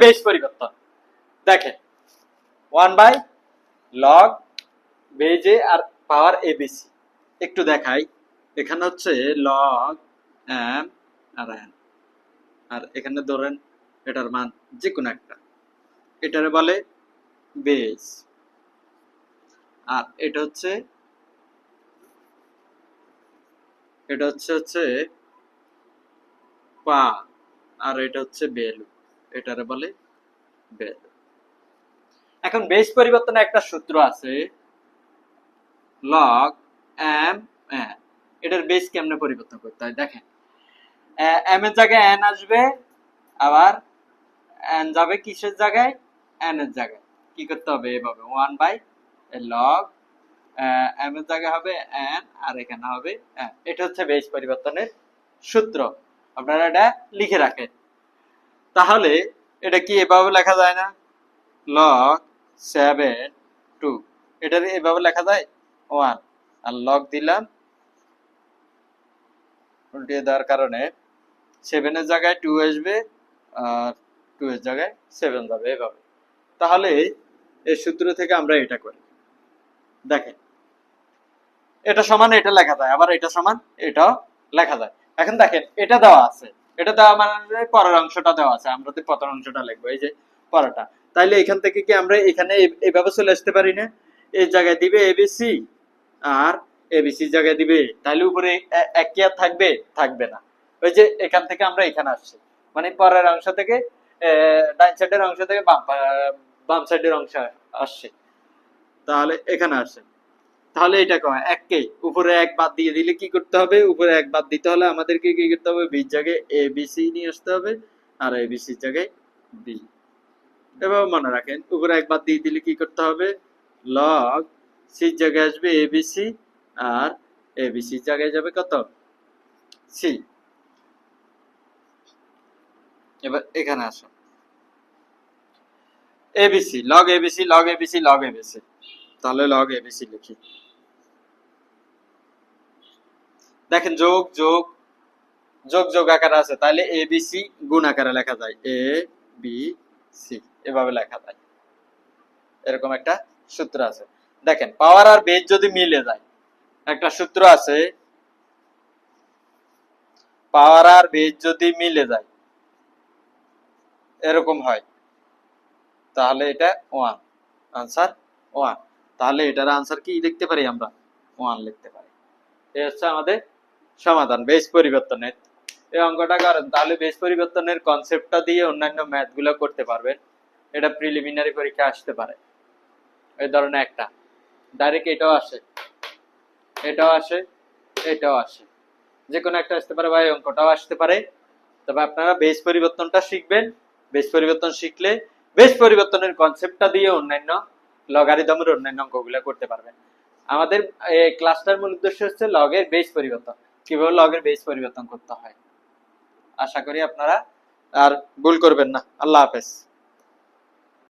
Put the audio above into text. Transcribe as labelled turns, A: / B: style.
A: Base পরিবর্তন দেখেন 1/log base এ আর পাওয়ার ABC. একটু দেখাই, এখানে হচ্ছে log m আর n, আর এখানে ধরেন এটার মান যে কোনো একটা, এটারে বলে বেজ, আর এটা হচ্ছে হচ্ছে পা, আর এটা হচ্ছে ভ্যালু, এটারে বলে ভ্যালু। এখন বেস পরিবর্তনে একটা সূত্র আছে log m n। এটার বেস কেমনে পরিবর্তন করতে হয় দেখেন, m এর জায়গায় n আসবে, আবার n যাবে কিসের জায়গায়, n এর জায়গায়। কি করতে হবে, এভাবে 1/log m এর জায়গায় হবে n, আর এখানে হবে n। এটা হচ্ছে বেস পরিবর্তনের সূত্র, আপনারা এটা লিখে রাখেন। তাহলে এটা কি এভাবে লেখা যায় না, log 7 2, এটা এভাবে লেখা যায় 1, আর log দিলাম উল্টিয়ে দেওয়ার কারণে 7 এর জায়গায় 2 আসবে, আর 2 এর জায়গায় 7 যাবে এভাবে। তাহলে এই সূত্র থেকে আমরা এটা করি, দেখেন এটা সমান এটা লেখা যায়, আবার এটা সমান এটাও লেখা যায়। এখন দেখেন এটা দেওয়া আছে, এটা দেওয়া মানে পরের অংশটা দেওয়া আছে, আমরা তো প্রথম অংশটা লিখবো, এই যে পরেরটা। তাইলে এখান থেকে কি আমরা এখানে এইভাবে চলে আসতে পারি না, এই জায়গায় দিবে এবিসি আর এবিসি জায়গায় দিবে, তাইলে উপরে এক কি আর থাকবে, থাকবে না। ওই যে এখান থেকে আমরা এখানে আসছি, মানে পরের অংশ থেকে ডান সাইডের অংশ থেকে বাম সাইডের অংশ আসছে, তাহলে এখানে আসছে। তাহলে এটা কয় এককে উপরে এক বাদ দিয়ে দিলে কি করতে হবে, উপরে এক বাদ দিতে হলে আমাদেরকে কি করতে হবে, বি জায়গায় এ বি সি নিয়ে আসতে হবে, আর এ বি সি জায়গায় বি। এভাবে মনে রাখেন, উপরে এক বাদ দিয়ে দিলে কি করতে হবে, লগ সি জায়গায় আসবে A B C, R A B C জায়গায় যাবে কত, সি। এবার এখানে আসো, ABC log ABC log ABC log ABC, তাহলে লগ এবিসি লিখি। দেখেন যোগ যোগ যোগ যোগ আকারে আছে, তাহলে এ বি সি গুণ আকারে লেখা যায়, এ বি সি এভাবে লেখা যায়। এরকম একটা সূত্র আছে। দেখেন পাওয়ার আর বেজ যদি মিলে যায়, একটা সূত্র আছে, পাওয়ার আর বেজ যদি মিলে যায় এরকম হয়, তাহলে এটা 1, আনসার 1। তাহলে এটার আনসার কি লিখতে পারি আমরা, 1 লিখতে পারি। এই হচ্ছে আমাদের সমাধান বেস পরিবর্তনের। এই অঙ্কটা করেন, তাহলে বেস পরিবর্তনের কনসেপ্টটা দিয়ে অন্যান্য ম্যাথ গুলো করতে পারবেন। এটা প্রিলিমিনারি পরীক্ষা আসতে পারে, এই ধরনের একটা ডাইরেক্ট এটাও আসে, এটাও আসে, এটাও আসে, যে কোনো একটা আসতে পারে, বা এই অঙ্কটাও আসতে পারে। তবে আপনারা বেস পরিবর্তনটা শিখবেন। বেস পরিবর্তন শিখলে বেস পরিবর্তনের কনসেপ্টটা দিয়ে অন্যান্য লগারিদমের অন্যান্য অঙ্কগুলো করতে পারবেন। আমাদের এই ক্লাসটার মূল উদ্দেশ্য হচ্ছে লগের বেস পরিবর্তন, কিভাবে লগের বেস পরিবর্তন করতে হয়। আশা করি আপনারা আর ভুল করবেন না। আল্লাহ হাফেজ।